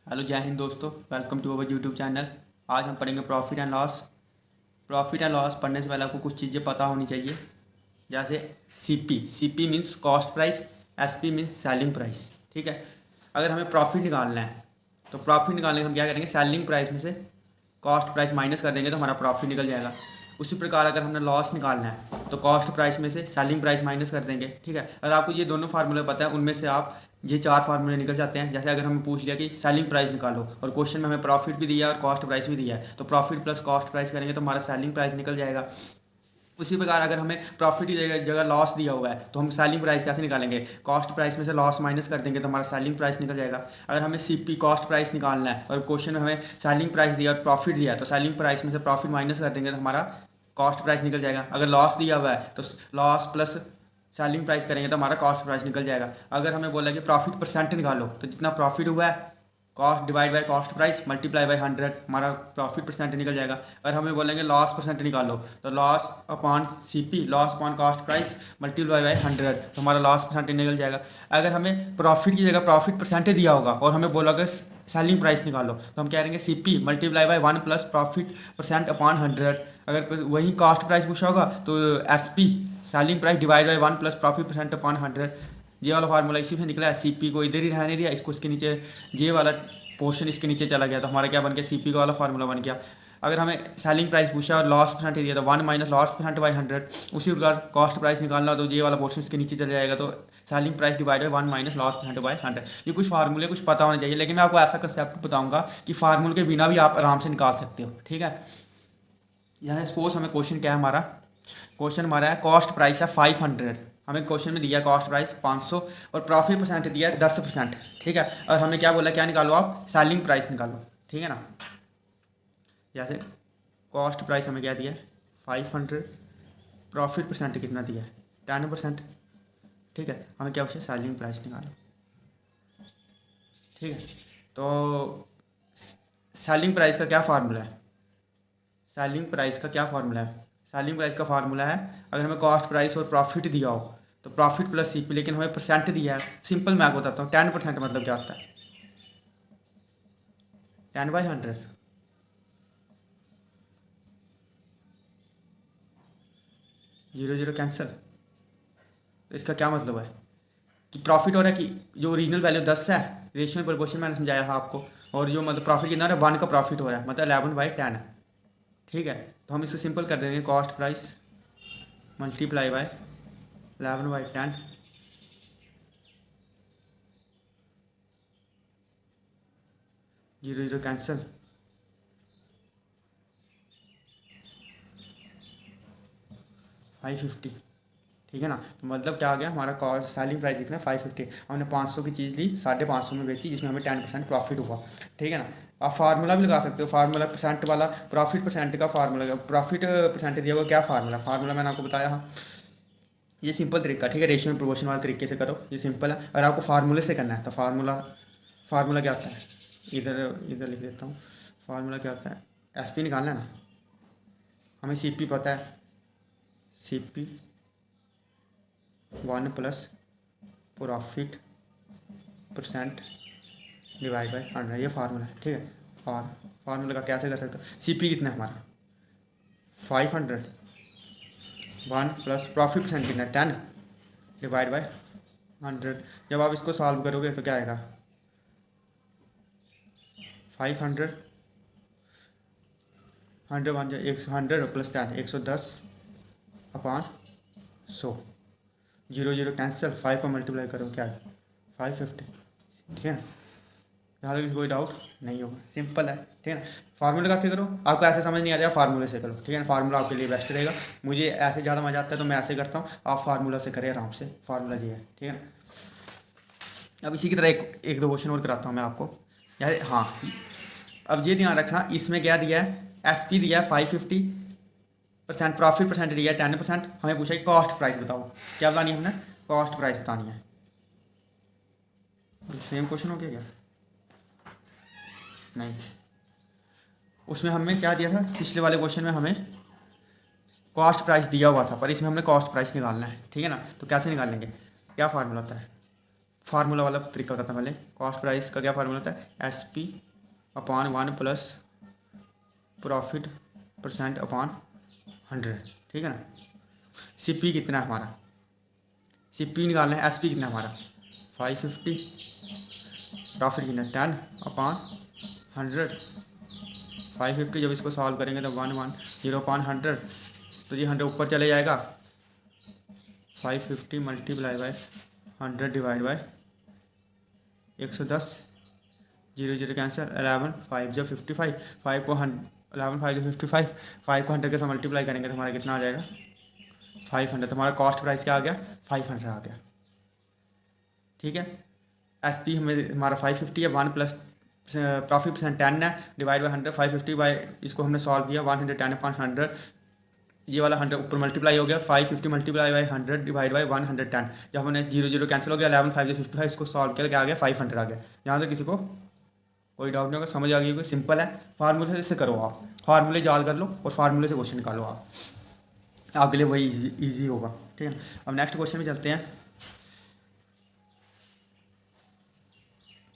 Hello जय हिंद दोस्तों, welcome to our YouTube channel. आज हम पढ़ेंगे profit and loss. Profit and loss पढ़ने से पहले आपको कुछ चीज़ें पता होनी चाहिए, जैसे CP means cost price, SP means selling price. ठीक है। अगर हमें प्रॉफिट निकालना है तो प्रॉफिट निकालने के हम क्या करेंगे, सेलिंग प्राइस में से कॉस्ट प्राइस माइनस कर देंगे तो हमारा प्रॉफिट निकल जाएगा। उसी प्रकार अगर हमने लॉस निकालना है तो कॉस्ट प्राइस में से सेलिंग प्राइस माइनस कर देंगे। ठीक है। अगर आपको ये दोनों फार्मूले पता है, उनमें से आप ये चार फार्मूले निकल जाते हैं। जैसे अगर हमें पूछ लिया कि सेलिंग प्राइस निकालो और क्वेश्चन में हमें प्रॉफिट भी दिया है और कॉस्ट प्राइस भी दिया है, तो प्रॉफिट प्लस कॉस्ट प्राइस करेंगे तो हमारा सेलिंग प्राइस निकल जाएगा। उसी प्रकार अगर हमें प्रॉफिट की जगह जगह लॉस दिया हुआ है तो हम सेलिंग प्राइस कैसे निकालेंगे, कॉस्ट प्राइस में से लॉस माइनस कर देंगे तो हमारा सेलिंग प्राइस निकल जाएगा। अगर हमें सीपी कॉस्ट प्राइस निकालना है और क्वेश्चन में हमें सेलिंग प्राइस दिया और प्रॉफिट दिया है तो सेलिंग प्राइस में से प्रॉफिट माइनस कर देंगे तो हमारा कॉस्ट प्राइस निकल जाएगा। अगर लॉस दिया हुआ है तो लॉस प्लस सेलिंग प्राइस करेंगे तो हमारा कॉस्ट प्राइस निकल जाएगा। अगर हमें बोला कि प्रॉफिट परसेंट निकालो तो जितना प्रॉफिट हुआ है cost divide by cost price multiply by 100, हमारा प्रॉफिट परसेंट निकल जाएगा। अगर हमें बोलेंगे लॉस परसेंट निकालो तो loss upon CP, loss upon cost price multiply by 100, तो हमारा लॉस परसेंट निकल जाएगा। अगर हमें प्रॉफिट की जगह प्रॉफिट परसेंट दिया होगा और हमें बोला कि सेलिंग प्राइस निकालो तो हम क्या करेंगे, CP multiply by 1 plus profit percent upon 100। अगर वही कॉस्ट प्राइस पूछा होगा तो SP selling price divide by 1 plus profit percent upon 100। ये वाला फार्मूला इसी से निकला है। सीपी को इधर ही रहने दिया, इसको इसके नीचे, ये वाला पोर्शन इसके नीचे चला गया तो हमारा क्या बन गया, सीपी का वाला फार्मूला बन गया। अगर हमें सेलिंग प्राइस पूछा और लॉस परसेंट दिया तो 1 माइनस लॉस परसेंट बाई 100। उसी प्रकार कॉस्ट प्राइस निकालना तो ये वाला पोर्शन इसके नीचे चला जाएगा तो selling price divide by 1 minus loss percent by 100। ये कुछ फार्मूले कुछ पता होना चाहिए, लेकिन मैं आपको ऐसा कंसेप्ट बताऊंगा कि फार्मूले के बिना भी आप आराम से निकाल सकते हो। ठीक है। यहाँ सपोज हमें क्वेश्चन क्या है, हमारा क्वेश्चन हमारा है कॉस्ट प्राइस है 500। हमें क्वेश्चन में दिया कॉस्ट प्राइस 500 और प्रॉफिट परसेंट दिया है 10%। ठीक है। और हमें क्या बोला, क्या निकालो आप, सेलिंग प्राइस निकालो। ठीक है ना। जैसे कॉस्ट प्राइस हमें क्या दिया है 500, प्रॉफिट परसेंट कितना दिया है 10%। ठीक है। हमें क्या पूछा, सेलिंग प्राइस निकालो। ठीक है। तो सेलिंग प्राइस का क्या फार्मूला है, सेलिंग प्राइस का क्या फार्मूला है, सेलिंग प्राइस का फार्मूला है, अगर हमें कॉस्ट प्राइस और प्रॉफिट दिया हो तो प्रॉफिट प्लस सीपी, लेकिन हमें परसेंट दिया है। सिंपल मैं आपको बताता हूँ, 10% मतलब क्या होता है, 10/100। 0 0 कैंसिल। तो इसका क्या मतलब है कि प्रॉफिट हो रहा है कि जो ओरिजिनल वैल्यू 10 है, रेशियो प्रोपोर्शन मैंने समझाया था आपको, और जो मतलब प्रॉफिट कितना है 1 का प्रॉफिट हो रहा है, मतलब 11/10। ठीक है। तो हम इसको सिंपल कर देंगे, cost price multiply by 11/10, 0 0 cancel. $550। ठीक है ना। तो मतलब क्या आ गया, हमारा कॉस्ट सेलिंग प्राइस कितना है 550। हमने 500 की चीज़ ली, 550 में बेची, जिसमें हमें 10% प्रॉफिट हुआ। ठीक है ना। आप फार्मूला भी लगा सकते हो, फार्मूला परसेंट वाला, प्रॉफिट परसेंट का फार्मूला, प्रॉफिट परसेंट दिया हुआ क्या फार्मूला, फार्मूला मैंने आपको बताया था। ये सिंपल तरीका, ठीक है, रेशियो में प्रोपोर्शन वाले तरीके से करो, ये सिंपल है। अगर आपको फार्मूले से करना है तो फार्मूला क्या होता है, इधर इधर लिख देता हूँ। फार्मूला क्या होता है, एसपी निकालना है ना, हमें सीपी पता है, CP 1 plus profit percent divide by 100, ये फार्मूला है। ठीक है। और फार्मूला का कैसे कर सकते हो, सीपी कितना है हमारा 500, 1 प्लस प्रॉफिट परसेंट कितना है 10 डिवाइड बाई 100। जब आप इसको सॉल्व करोगे तो क्या आएगा, 500, 100 प्लस 10, 110 अपॉन 100, 0 0 कैंसिल, 5 को मल्टीप्लाई करो क्या है 550। ठीक है ना। यहाँ तक कोई डाउट नहीं होगा, सिंपल है। ठीक है ना। फार्मूले का करो, आपको ऐसे समझ नहीं आ रहा फार्मूले से करो। ठीक है ना। फार्मूला आपके लिए बेस्ट रहेगा, मुझे ऐसे ज़्यादा मज़ा आता है तो मैं ऐसे करता हूँ, आप फार्मूला से करें आराम से, फार्मूला ये है। ठीक है ना। अब इसी की तरह एक दो क्वेश्चन और कराता हूँ मैं आपको। यार हाँ, अब ये ध्यान रखना, इसमें क्या दिया है, एसपी दिया है 550%, प्रॉफिट परसेंट दिया है 10%। हमें पूछा कि कॉस्ट प्राइस बताओ, क्या बतानी है हमने, कॉस्ट प्राइस बतानी है। सेम क्वेश्चन हो गया क्या, नहीं, उसमें हमें क्या दिया था, पिछले वाले क्वेश्चन में हमें कॉस्ट प्राइस दिया हुआ था, पर इसमें हमने कॉस्ट प्राइस निकालना है। ठीक है ना। तो कैसे निकालेंगे, क्या फार्मूला होता है, फार्मूला वाला तरीका होता था पहले। कॉस्ट प्राइस का क्या फार्मूला होता है, SP/1 प्लस प्रॉफिट % अपॉन 100, ठीक है ना। CP कितना है हमारा, CP निकालना है, SP कितना है हमारा 550, प्रॉफिट कितना 10/100, 550 जब इसको सॉल्व करेंगे तो 110/100, तो ये 100 ऊपर चले जाएगा, 550 multiply by 100 divide by 110, 0 0 cancel, 11 5 जो 55, 5 को 11 5 जो 55, 5 को 100 के साथ मल्टीप्लाई करेंगे तो हमारा कितना आ जाएगा 500, तो हमारा कॉस्ट प्राइस क्या आ गया 500 आ गया, ठीक है। SP हमें हमारा 550 है, 1 प्लस प्रॉफिट % 10 है, डिवाइड बाय 100, 550 बाय इसको हमने सॉल्व किया 110/100, ये वाला 100 ऊपर मल्टीप्लाई हो गया, 550 मल्टीप्लाई बाय 100 डिवाइड बाय 110, जब हमने 0 0 कैंसिल हो गया, 11 5 जो 55, इसको सॉल्व किया क्या आ गया 500 आ गया। यहाँ से किसी को कोई डाउट नहीं होगा, समझ आ गई होगी, सिंपल है। फार्मूले से करो आप, फार्मूले याद कर लो और फार्मूले से क्वेश्चन निकालो आप, आपके लिए वही ईजी होगा, ठीक है। अब नेक्स्ट क्वेश्चन में चलते हैं।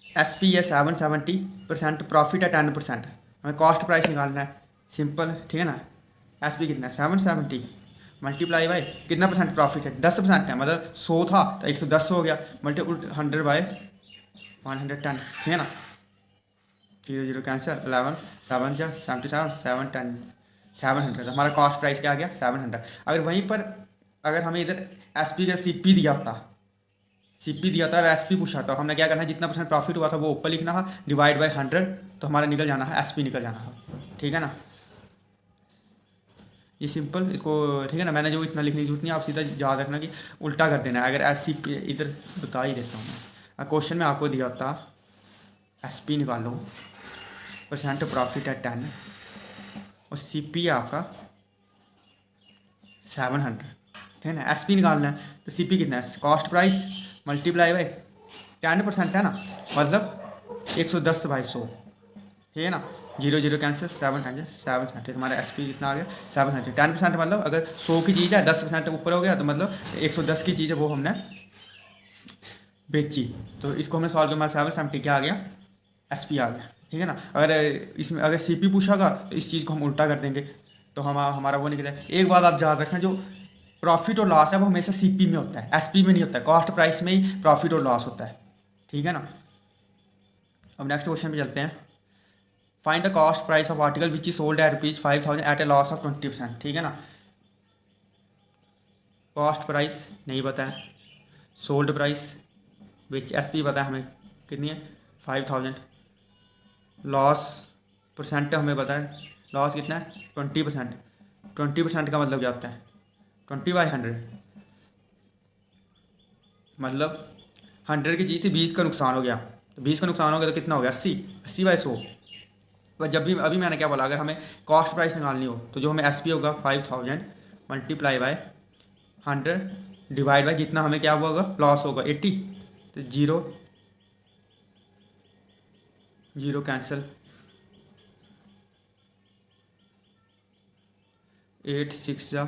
SP है 770%, प्रॉफिट है 10%, हमें कॉस्ट प्राइस निकालना है, सिंपल, ठीक है ना। SP कितना है 770 मल्टीप्लाई बाय कितना % प्रॉफिट है 10% है, मतलब 100 था तो 110 हो गया, मल्टीप्लाई 100 बाय 110, ठीक है ना, 0 0 कैंसिल, 11 7 जा 77, 7 10 700, हमारा कॉस्ट प्राइस क्या आ गया 700। अगर वहीं पर अगर हमें इधर SP का CP दिया होता, CP दिया था और SP पूछा था, हमने क्या करना है, जितना % प्रॉफिट हुआ था वो ऊपर लिखना है, डिवाइड बाय 100, तो हमारा निकल जाना है SP निकल जाना है, ठीक है ना। ये सिंपल, इसको ठीक है ना, मैंने जो इतना लिखने की जरूरत नहीं, आप सीधा याद रखना कि उल्टा कर देना है। अगर SP इधर बता ही देता हूँ मैं, क्वेश्चन में आपको दिया होता SP निकालो, % प्रॉफिट है 10 और CP है आपका 700, ठीक है ना। SP निकालना है तो CP कितना है, कॉस्ट प्राइस मल्टीप्लाई बाय 10% है ना, मतलब 110/100, ठीक है ना, 0 0 कैंसिल, 700 हमारा SP कितना आ गया 700। 10% मतलब अगर 100 की चीज़ है 10% ऊपर हो गया तो मतलब 110 की चीज़ है वो हमने बेची, तो इसको हमने सॉल्व किया, हमारा 770 क्या आ गया SP आ गया, ठीक है ना। अगर इसमें अगर CP पूछागा तो इस चीज़ को हम उल्टा कर देंगे, तो हमारा वो निकला। एक बात आप याद रखना, जो प्रॉफिट और लॉस है वो हमेशा CP में होता है, SP में नहीं होता है, कॉस्ट प्राइस में ही प्रॉफिट और लॉस होता है, ठीक है ना। अब नेक्स्ट क्वेश्चन पे चलते हैं। Find the cost price of article which is sold at ₹5,000 at a loss of 20%, ठीक है ना। कॉस्ट प्राइस नहीं पता है, सोल्ड प्राइस विच SP पता है हमें कितनी है 5,000, लॉस % हमें पता है, लॉस कितना है 20%, 20% का मतलब क्या होता है 20/100, मतलब 100 की चीज़ थी, 20 का नुकसान हो गया, तो 20 का नुकसान हो गया तो कितना हो गया 80/100। तो जब भी अभी मैंने क्या बोला, अगर हमें कॉस्ट प्राइस निकालनी हो तो जो हमें SP होगा 5,000 मल्टीप्लाई बाय 100 डिवाइड बाय जितना हमें क्या होगा लॉस होगा 80, तो 0 0 कैंसिल, 8 6 जा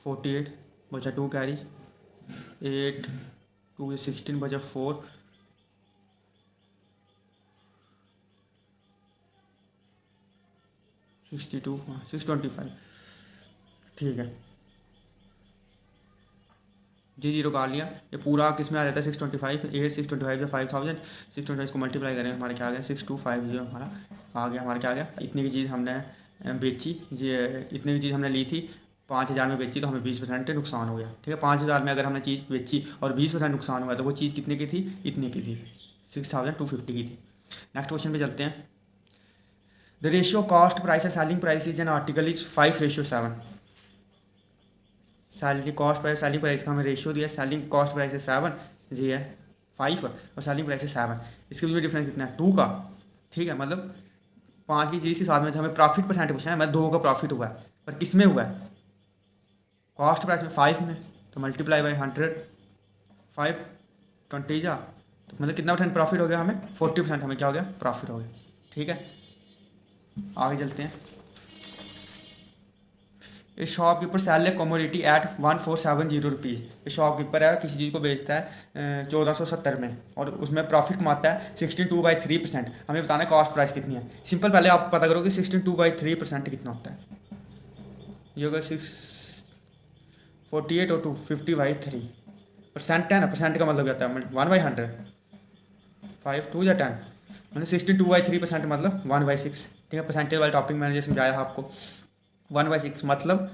48 बचा 2 कैरी, 8 2 16 बचा 4, 62 625, ठीक है जी, 0 काट लिया। ये पूरा किस में आ जाता है 625, 8 625 या 5,000, 625 को मल्टीप्लाई करें हमारे क्या आ गया 6250 हमारा आ गया, हमारा क्या आ गया, इतने की चीज़ हमने बेची, ये इतने की चीज़ हमने ली थी 5,000 में बेची तो हमें 20% नुकसान हो गया, ठीक है। 5,000 में अगर हमने चीज़ बेची और 20% नुकसान हुआ तो वो चीज़ कितने की थी, इतने की थी 6,250 की थी। नेक्स्ट क्वेश्चन पे चलते हैं। The ratio cost price selling price is an article is 5:7, salary cost price selling price का हमें रेशियो दिया, सेलिंग कॉस्ट प्राइस है 7 जी है 5 और सेलिंग प्राइस है 7, इसके बीच में डिफरेंस कितना है 2 का, ठीक है। मतलब 5 की चीज़ के साथ में हमें प्रॉफिट % पूछा है, मतलब 2 का प्रॉफिट हुआ है, पर किस में हुआ है कॉस्ट प्राइस में 5 में, तो मल्टीप्लाई बाई 100 5 20 जा, तो मतलब कितना % प्रॉफिट हो गया हमें 40% हमें क्या हो गया प्रॉफिट हो गया, ठीक है। आगे चलते हैं। A shopkeeper sell a commodity at 1470 rupees. ये शॉपकीपर है, किसी चीज़ को बेचता है 1470 में और उसमें प्रॉफिट कमाता है 62/3%। हमें बताना है कॉस्ट प्राइस कितनी है। सिंपल, पहले आप पता करो कि 62/3% कितना होता है। ये होगा 648 और 250/3 परसेंट है ना। परसेंट का मतलब क्या होता है? 1/100, 5 2 या 10, मैंने 62/3% मतलब 1/6। ठीक है, परसेंटेज वाले टॉपिक मैंने जो समझाया आपको। 1/6 मतलब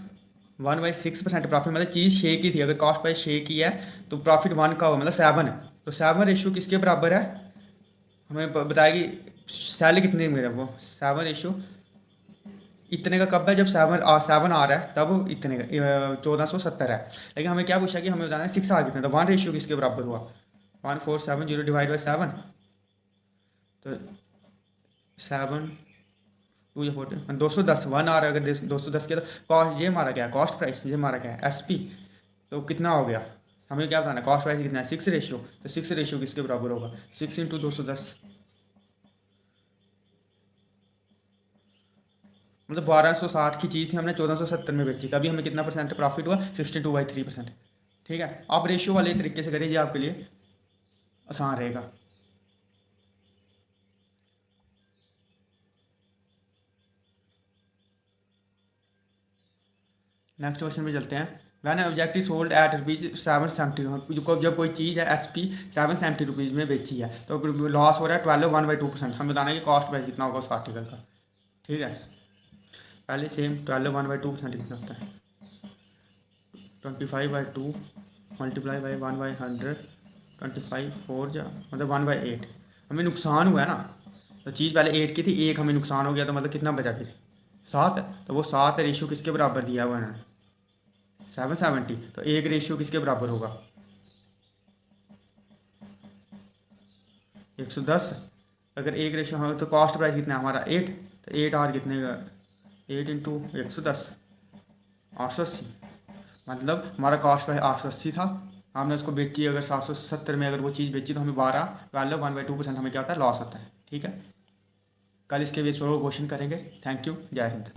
1/6% प्रॉफिट, मतलब चीज़ 6 की थी, अगर कॉस्ट प्राइस 6 की है तो प्रॉफिट 1 का होगा, मतलब 7 है। तो 7 रेशो किसके बराबर है? हमें बताएगी सैलरी कितने में है वो। 7 रेशो इतने का कब है? जब 7 आ रहा है तब इतने का 1470 है। लेकिन हमें क्या पूछा कि हमें बताना है 6 कितने, तो 1 रेशो किसके बराबर हुआ? 1470 डिवाइड बाई 7, तो 7 2 या 40 210 1 आ रहा है। अगर 210 के तो कॉस्ट, ये हमारा क्या है? Cost price. ये हमारा क्या है? SP। तो कितना हो गया? हमें क्या बताना है? कॉस्ट प्राइस कितना है? 6 रेशियो। तो 6 रेशियो किसके बराबर होगा? 6 × 210, मतलब 1260 की चीज़ थी, हमने 1470 में बेची, तभी हमें कितना परसेंट प्रॉफिट हुआ? 62/3%। ठीक है, आप रेशियो वाले तरीके से करिए, आपके लिए आसान रहेगा। नेक्स्ट क्वेश्चन में चलते हैं। When object is sold at ₹770, जब कोई चीज़ है SP 770 रुपीज़ में बेची है तो लॉस हो रहा है 12 1/2%। हमें बताना है कि कॉस्ट प्राइस कितना होगा उस आर्टिकल का। ठीक है, पहले सेम 12 1/2% कितना होता है? 25/2 मल्टीप्लाई बाई 1/100, 25 4 जा मतलब 1/8। हमें नुकसान हुआ है ना, तो चीज़ पहले 8 की थी, 1 हमें नुकसान हो गया, तो मतलब कितना बचा फिर? 7 है। तो वो 7 रेशियो किसके बराबर दिया हुआ है? 770। तो 1 रेशियो किसके बराबर होगा? 110। अगर 1 रेशियो हो तो कॉस्ट प्राइस कितना है हमारा? 8। तो 8 आर कितने का? 8 × 110 880। मतलब हमारा कॉस्ट प्राइस 880 था, हमने उसको बेची अगर 770 में, अगर वो चीज़ बेची तो हमें 12 1/2% हमें क्या होता है? लॉस होता है। ठीक है, कल इसके बेस पर क्वेश्चन करेंगे। थैंक यू, जय हिंद।